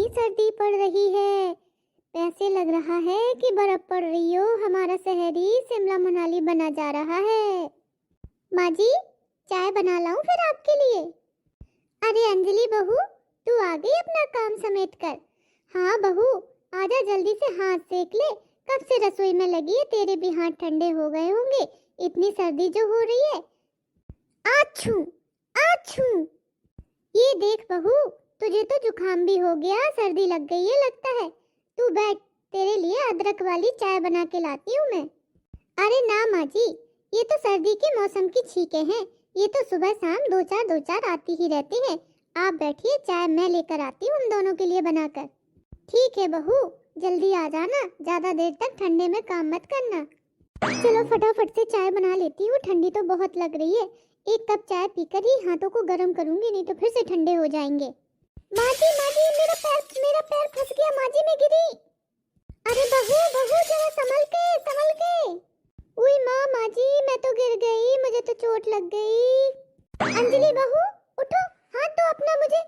सर्दी पड़ रही है। ऐसे लग रहा है कि बर्फ पड़ रही हो। हमारा शहर ही शिमला मनाली बना जा रहा है। माँ जी, चाय बना लाऊं फिर आपके लिए? अरे अंजलि बहू, तू आ गई अपना काम समेट कर। हाँ बहू, आजा जल्दी से हाथ सेक ले। कब से रसोई में लगी है, तेरे भी हाथ ठंडे हो गए होंगे, इतनी सर्दी जो हो रही है। आछू आछू, ये देख बहू, तुझे तो जुकाम भी हो गया, सर्दी लग गई है लगता है। तू बैठ, तेरे लिए अदरक वाली चाय बना के लाती हूँ मैं। अरे ना माँ जी, ये तो सर्दी के मौसम की छींकें हैं। ये तो सुबह शाम दो चार आती ही रहती हैं। आप बैठिए, चाय मैं लेकर आती हूँ हम दोनों के लिए बनाकर। ठीक है बहू, जल्दी आ जाना, ज्यादा देर तक ठंडे में काम मत करना। चलो फटाफट से चाय बना लेती हूँ, ठंडी तो बहुत लग रही है। एक कप चाय पीकर ही हाथों को गर्म करूंगी, नहीं तो फिर से ठंडे हो जाएंगे। माँ जी मेरा पैर फंस गया, माँ जी मैं गिरी। अरे बहू बहू, जरा संभल के संभल के। उई माँ, माँ जी मैं तो गिर गई, मुझे तो चोट लग गई। अंजलि बहू उठो, हाथ दो अपना मुझे।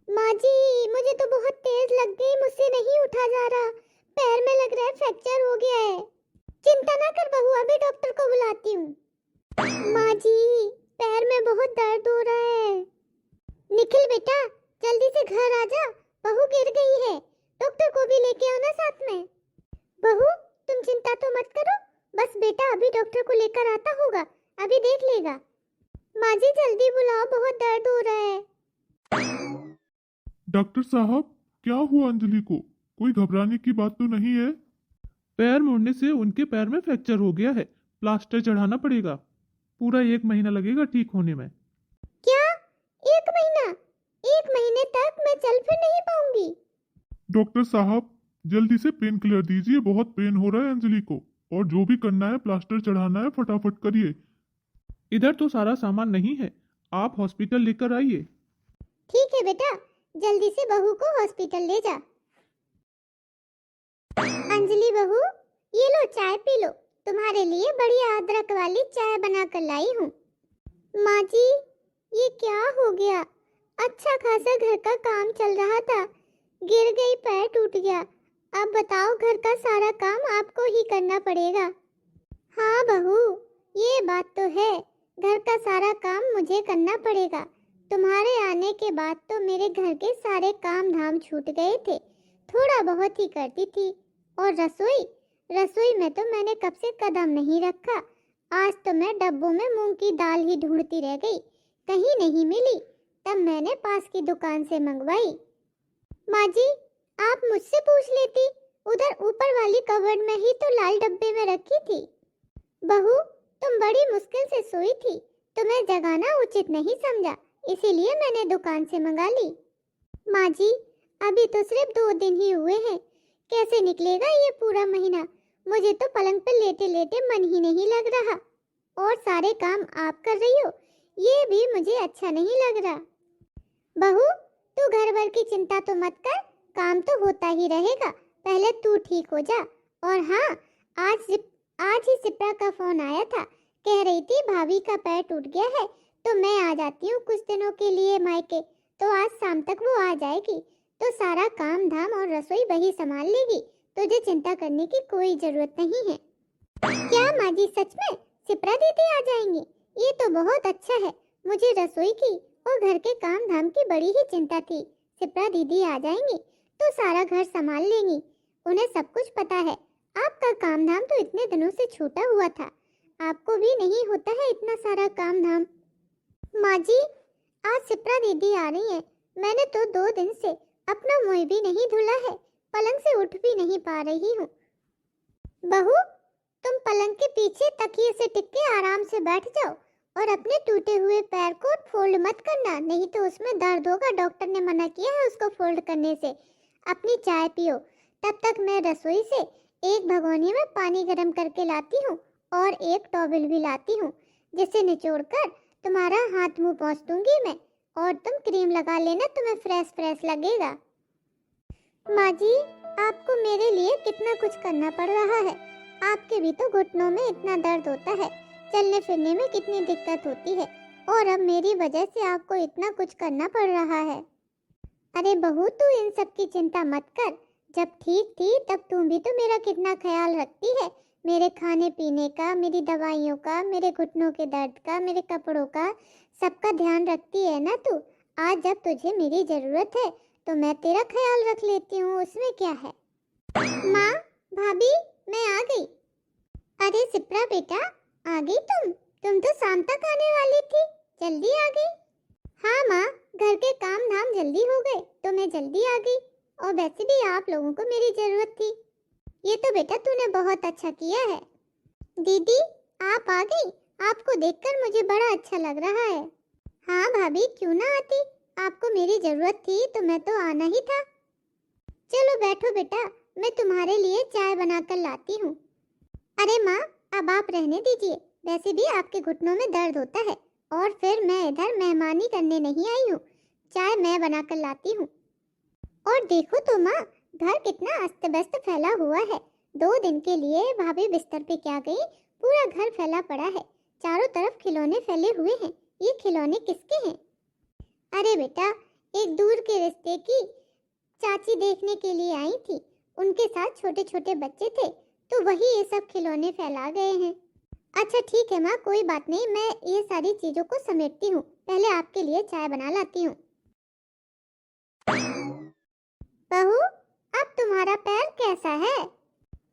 माँ जी मुझे तो बहुत तेज लग गई, मुझसे नहीं उठा जा रहा, पैर में लग रहा है फ्रैक्चर हो गया है। चिंता ना कर बहू, अभी डॉक्टर को बुलाती हूँ। माँ जी पैर में बहुत दर्द हो रहा है। निखिल बेटा, जल्दी से घर आ जा, बहू गिर गई है, डॉक्टर को भी लेके आना साथ में। बहू तुम चिंता तो मत करो, बस बेटा अभी डॉक्टर को लेकर आता होगा, अभी देख लेगा। माँ जी जल्दी बुलाओ, बहुत दर्द हो रहा है। डॉक्टर साहब, क्या हुआ अंजलि को? कोई घबराने की बात तो नहीं है? पैर मुड़ने से उनके पैर में फ्रैक्चर हो गया है, प्लास्टर चढ़ाना पड़ेगा। पूरा 1 महीना लगेगा ठीक होने में। क्या 1 महीना? 1 महीने तक मैं चल फिर नहीं पाऊंगी। डॉक्टर साहब, जल्दी से पेन किलर दीजिए, बहुत पेन हो रहा है अंजलि को। और जो भी करना है, प्लास्टर चढ़ाना है, फटाफट करिए। इधर तो सारा सामान नहीं है, आप हॉस्पिटल लेकर आइए। ठीक है बेटा, जल्दी से बहू को हॉस्पिटल ले जा। अंजलि बहू, ये लो चाय पी लो, तुम्हारे लिए बढ़िया अदरक वाली चाय बना कर लाई हूँ। माँ जी ये क्या हो गया? अच्छा खासा घर का काम चल रहा था, गिर गई, पैर टूट गया। अब बताओ, घर का सारा काम आपको ही करना पड़ेगा। हाँ बहू, ये बात तो है, घर का सारा काम मुझे करना पड़ेगा। तुम्हारे आने के बाद तो मेरे घर के सारे काम धाम छूट गए थे, थोड़ा बहुत ही करती थी। और रसोई में तो मैंने कब से कदम नहीं रखा। आज तो मैं डब्बों में मूंग की दाल ही ढूंढती रह गई, कहीं नहीं मिली, तब मैंने पास की दुकान से मंगवाई। माँ जी आप मुझसे पूछ लेती, उधर ऊपर वाली कबर्ड में ही तो लाल डब्बे में रखी थी। बहू तुम बड़ी मुश्किल से सोई थी, तुम्हें जगाना उचित नहीं समझा, इसीलिए मैंने दुकान से मंगा ली। माँ जी अभी तो सिर्फ 2 दिन ही हुए हैं, कैसे निकलेगा ये पूरा महीना? मुझे तो पलंग पर लेटे लेटे मन ही नहीं लग रहा, और सारे काम आप कर रही हो, ये भी मुझे अच्छा नहीं लग रहा। बहू तू घर भर की चिंता तो मत कर, काम तो होता ही रहेगा, पहले तू ठीक हो जा। और हाँ, आज ही सिप्रा का फोन आया था, कह रही थी भाभी का पैर टूट गया है, तो मैं आ जाती हूँ कुछ दिनों के लिए मायके, तो आज शाम तक वो आ जाएगी, तो सारा काम धाम और रसोई वही संभाल लेगी, तुझे चिंता करने की कोई जरूरत नहीं है। क्या माँ जी सच में सिप्रा दीदी आ जाएंगी? ये तो बहुत अच्छा है, मुझे रसोई की और घर के काम धाम की बड़ी ही चिंता थी। सिप्रा दीदी आ जाएंगी तो सारा घर संभाल लेंगी, उन्हें सब कुछ पता है। आपका काम धाम तो इतने दिनों से छूटा हुआ था, आपको भी नहीं होता है इतना सारा काम धाम। माँ जी आज सिप्रा दीदी आ रही है, मैंने तो 2 दिन से अपना मुंह भी नहीं धुला है, पलंग से उठ भी नहीं पा रही हूँ। बहू तुम पलंग के पीछे तकिए से टिक के आराम से बैठ जाओ, और अपने टूटे हुए पैर को फोल्ड मत करना, नहीं तो उसमें दर्द होगा, डॉक्टर ने मना किया है उसको फोल्ड करने से। अपनी चाय पियो, तब तक मैं रसोई से एक भगोनी में पानी गर्म करके लाती हूँ, और एक टॉवल भी लाती हूँ, जिसे निचोड़कर तुम्हारा हाथ मुंह पोंछ दूंगी मैं, और तुम क्रीम लगा लेना, तुम्हें फ्रेश फ्रेश लगेगा। माँ जी आपको मेरे लिए कितना कुछ करना पड़ रहा है, आपके भी तो घुटनों में इतना दर्द होता है, चलने फिरने में कितनी दिक्कत होती है, और अब मेरी वजह से आपको इतना कुछ करना पड़ रहा है। अरे बहू, तू इन सब की चिंता मत कर। जब ठीक थी तब तुम भी तो मेरा कितना ख्याल रखती है, मेरे खाने पीने का, मेरी दवाइयों का, मेरे घुटनों के दर्द का, मेरे कपड़ों का, सबका ध्यान रखती है ना तू। आज जब तुझे मेरी जरूरत है तो मैं तेरा ख्याल रख लेती हूँ, उसमें क्या है। माँ, भाभी, मैं आ गई। अरे सिप्रा बेटा, आ गई तुम तो शाम तक आने वाली थी, जल्दी आ गई। हाँ माँ, घर के काम धाम जल्दी हो गए तो मैं जल्दी आ गई, और वैसे भी आप लोगों को मेरी जरूरत थी। ये तो बेटा तूने बहुत अच्छा किया है। दीदी, आप आ गई, आपको देखकर मुझे बड़ा अच्छा लग रहा है। हाँ भाभी, क्यों ना आती, आपको मेरी जरूरत थी तो मैं तो आना ही था। चलो बैठो बेटा, मैं तुम्हारे लिए चाय बनाकर लाती हूँ। अरे माँ, अब आप रहने दीजिए, वैसे भी आपके घुटनों में दर्द होता है, और फिर मैं इधर मेहमानी करने नहीं आई हूँ, चाय मैं बनाकर लाती हूँ। और देखो तो माँ, घर कितना अस्त व्यस्त फैला हुआ है। 2 दिन के लिए भाभी बिस्तर पे क्या गई, पूरा घर फैला पड़ा है, चारों तरफ खिलौने फैले हुए हैं। ये खिलौने किसके हैं? अरे बेटा, एक दूर के रिश्ते की चाची देखने के लिए आई थी, उनके साथ छोटे छोटे बच्चे थे, तो वही ये सब खिलौने फैला गए हैं। अच्छा ठीक है माँ, कोई बात नहीं, मैं ये सारी चीजों को समेटती हूँ, पहले आपके लिए चाय बना लाती हूँ। बहू, अब तुम्हारा पैर कैसा है?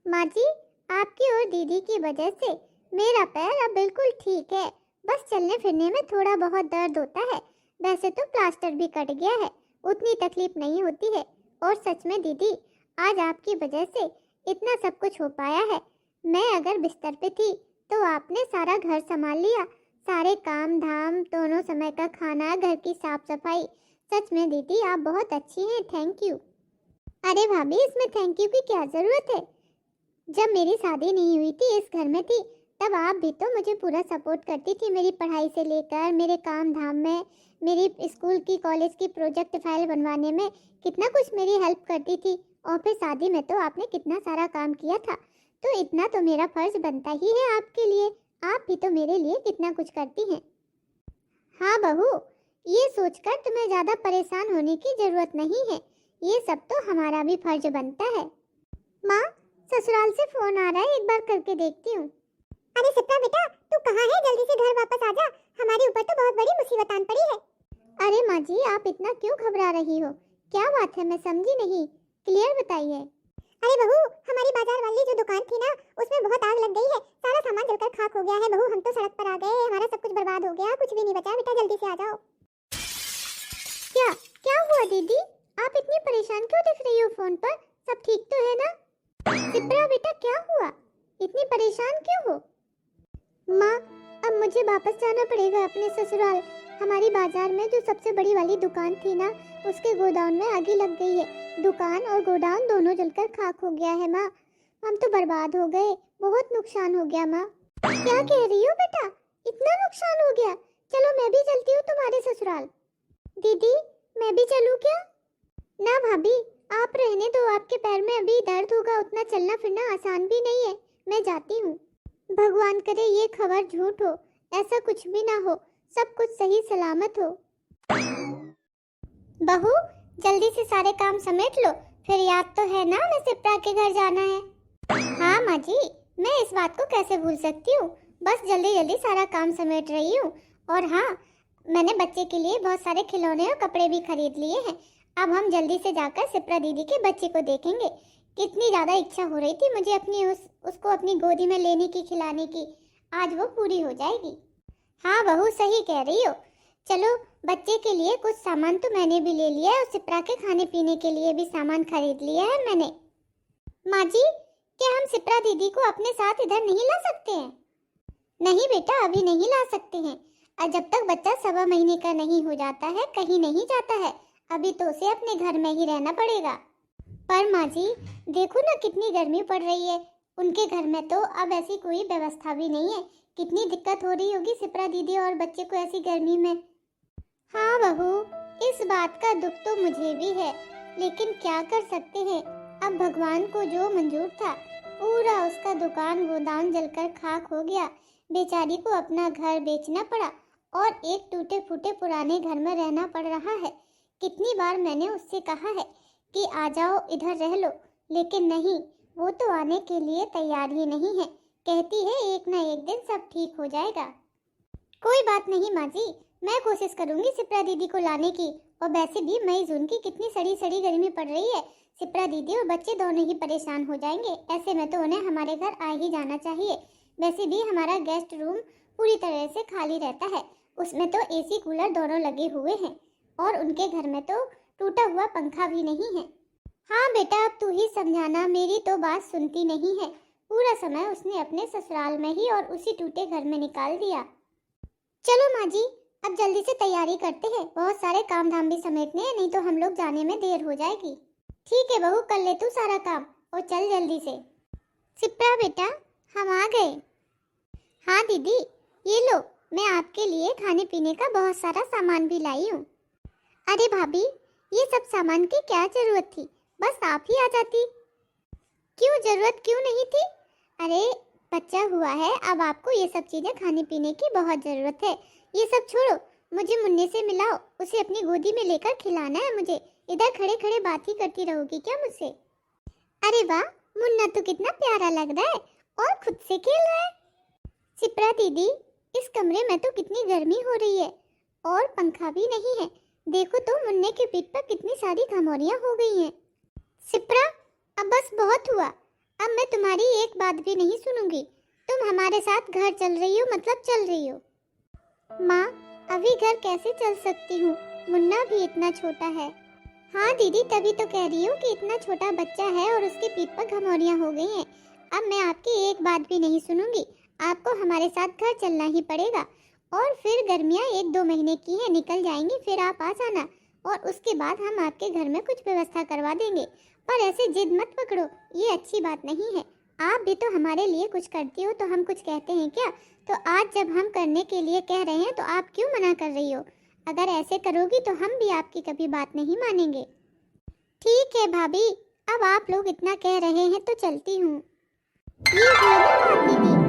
माँ जी, आपकी और दीदी की वजह से मेरा पैर अब बिल्कुल ठीक है, बस चलने फिरने में थोड़ा बहुत दर्द होता है, वैसे तो प्लास्टर भी कट गया है, उतनी तकलीफ नहीं होती है। और सच में दीदी, आज आपकी वजह से इतना सब कुछ हो पाया है। मैं अगर बिस्तर पे थी तो आपने सारा घर संभाल लिया, सारे काम धाम, दोनों समय का खाना, घर की साफ सफाई। सच में दीदी, आप बहुत अच्छी हैं, थैंक यू। अरे भाभी, इसमें थैंक यू की क्या जरूरत है। जब मेरी शादी नहीं हुई थी, इस घर में थी, तब आप भी तो मुझे पूरा सपोर्ट करती थी, मेरी पढ़ाई से लेकर मेरे काम धाम में, मेरी स्कूल की कॉलेज की प्रोजेक्ट फाइल बनवाने में कितना कुछ मेरी हेल्प करती थी। और फिर शादी में तो आपने कितना सारा काम किया था, तो इतना तो मेरा फर्ज बनता ही है आपके लिए। आप भी तो मेरे लिए कितना कुछ करती हैं। हाँ बहू, ये सोचकर तुम्हें ज्यादा परेशान होने की जरूरत नहीं है, ये सब तो हमारा भी फर्ज बनता है। माँ, ससुराल से फोन आ रहा है, एक बार करके देखती हूँ। अरे सिप्रा बेटा, तू कहाँ है? जल्दी से घर वापस आ जा, हमारे ऊपर तो बहुत बड़ी मुसीबत आन पड़ी है। अरे माँ जी, आप इतना क्यों घबरा रही हो? क्या बात है, मैं समझी नहीं, क्लियर बताइए। अरे बहू, हमारी बाजार वाली जो दुकान थी ना, उसमें बहुत आग लग गई है, सारा सामान जलकर खाक हो गया है। बहू, हम तो सड़क पर आ गए, हमारा सब कुछ बर्बाद हो गया, कुछ भी नहीं बचा। बेटा जल्दी से आ जाओ। क्या क्या हुआ दीदी? आप इतनी परेशान क्यों दिख रही हो फोन पर? सब ठीक तो है ना? सिप्रा बेटा, क्या हुआ, इतनी परेशान क्यों हो? माँ, अब मुझे वापस जाना पड़ेगा अपने ससुराल। हमारी बाजार में जो सबसे बड़ी वाली दुकान थी ना, उसके गोदाम में आग लग गई है। दुकान और गोदाम दोनों जलकर खाक हो गया है माँ, हम तो बर्बाद हो गए, बहुत नुकसान हो गया माँ। क्या कह रही हो बेटा, इतना नुकसान हो गया? चलो मैं भी चलती हूँ तुम्हारे ससुराल। दीदी, मैं भी चलूँ क्या? ना भाभी, आप रहने दो, आपके पैर में अभी दर्द होगा, उतना चलना फिरना आसान भी नहीं है, मैं जाती हूँ। भगवान करे ये खबर झूठ हो, ऐसा कुछ भी ना हो, सब कुछ सही सलामत हो। बहू, जल्दी से सारे काम समेट लो, फिर याद तो है ना हमें सिप्रा के घर जाना है। हाँ माँ जी, मैं इस बात को कैसे भूल सकती हूँ, बस जल्दी जल्दी सारा काम समेट रही हूँ। और हाँ, मैंने बच्चे के लिए बहुत सारे खिलौने और कपड़े भी खरीद लिए हैं। अब हम जल्दी से जाकर सिप्रा दीदी के बच्चे को देखेंगे। कितनी ज़्यादा इच्छा हो रही थी मुझे अपनी उसको अपनी गोदी में लेने की, खिलाने की, आज वो पूरी हो जाएगी। हाँ बहू, सही कह रही हो। चलो, बच्चे के लिए कुछ सामान तो मैंने भी ले लिया है, और सिप्रा के खाने पीने के लिए भी सामान खरीद लिया है मैंने। माँ जी, क्या हम सिप्रा दीदी को अपने साथ इधर नहीं ला सकते हैं? नहीं बेटा, अभी नहीं ला सकते हैं, और जब तक बच्चा 1.25 महीने का नहीं हो जाता है कहीं नहीं जाता है, अभी तो उसे अपने घर में ही रहना पड़ेगा। पर माँ जी, देखो ना कितनी गर्मी पड़ रही है, उनके घर में तो अब ऐसी कोई व्यवस्था भी नहीं है, कितनी दिक्कत हो रही होगी सिप्रा दीदी और बच्चे को ऐसी गर्मी में। हाँ बहू, इस बात का दुख तो मुझे भी है, लेकिन क्या कर सकते हैं, अब भगवान को जो मंजूर था, पूरा उसका दुकान गोदाम जलकर खाक हो गया। बेचारी को अपना घर बेचना पड़ा और एक टूटे फूटे पुराने घर में रहना पड़ रहा है। कितनी बार मैंने उससे कहा है कि आ जाओ इधर रह लो, लेकिन नहीं, वो तो आने के लिए तैयार ही नहीं है। कहती है एक ना एक दिन सब ठीक हो जाएगा। कोई बात नहीं माँ जी, मैं कोशिश करूंगी सिप्रा दीदी को लाने की। और वैसे भी मई जून की कितनी सड़ी सड़ी गर्मी पड़ रही है, सिप्रा दीदी और बच्चे दोनों ही परेशान हो जाएंगे। ऐसे में तो उन्हें हमारे घर आ ही जाना चाहिए। वैसे भी हमारा गेस्ट रूम पूरी तरह से खाली रहता है, उसमें तो एसी कूलर दोनों लगे हुए हैं और उनके घर में तो टूटा हुआ पंखा भी नहीं है। हाँ बेटा, अब तू ही समझाना, मेरी तो बात सुनती नहीं है। पूरा समय उसने अपने ससुराल में ही और उसी टूटे घर में निकाल दिया। चलो माँ जी, अब जल्दी से तैयारी करते हैं, बहुत सारे काम धाम भी समेटने हैं, नहीं तो हम लोग जाने में देर हो जाएगी। ठीक है बहू, कर ले तू सारा काम और चल जल्दी से। सिप्रा बेटा, हम आ गए। हाँ दीदी, ये लो, मैं आपके लिए खाने पीने का बहुत सारा सामान भी लाई हूँ। अरे भाभी, ये सब सामान की क्या जरूरत थी, बस आप ही आ जाती। क्यों जरूरत क्यों नहीं थी? अरे बच्चा हुआ है, अब आपको ये सब चीजें खाने पीने की बहुत जरूरत है। ये सब छोड़ो, मुझे मुन्ने से मिलाओ, उसे अपनी गोदी में लेकर खिलाना है मुझे। इधर खड़े खड़े बात ही करती रहोगी क्या मुझसे? अरे वाह, मुन्ना तो कितना प्यारा लग रहा है और खुद से खेल रहा है। सिप्रा दीदी, इस कमरे में तो कितनी गर्मी हो रही है और पंखा भी नहीं है। देखो तो मुन्ने के पीठ पर कितनी सारी घमौरियां हो गई हैं। सिप्रा, अब बस बहुत हुआ, अब मैं तुम्हारी एक बात भी नहीं सुनूंगी। तुम हमारे साथ घर चल रही हो मतलब चल रही हो। माँ, अभी घर कैसे चल सकती हूँ, मुन्ना भी इतना छोटा है। हाँ दीदी, तभी तो कह रही हूँ कि इतना छोटा बच्चा है और उसके पीठ पर घमौरियाँ हो गई हैं। अब मैं आपकी एक बात भी नहीं सुनूंगी, आपको हमारे साथ घर चलना ही पड़ेगा। और फिर गर्मियाँ 1-2 महीने की हैं, निकल जाएंगी, फिर आप आ जाना और उसके बाद हम आपके घर में कुछ व्यवस्था करवा देंगे। पर ऐसे जिद मत पकड़ो, ये अच्छी बात नहीं है। आप भी तो हमारे लिए कुछ करती हो तो हम कुछ कहते हैं क्या? तो आज जब हम करने के लिए कह रहे हैं तो आप क्यों मना कर रही हो? अगर ऐसे करोगी तो हम भी आपकी कभी बात नहीं मानेंगे। ठीक है भाभी, अब आप लोग इतना कह रहे हैं तो चलती हूँ। ये हुई ना बात दीदी,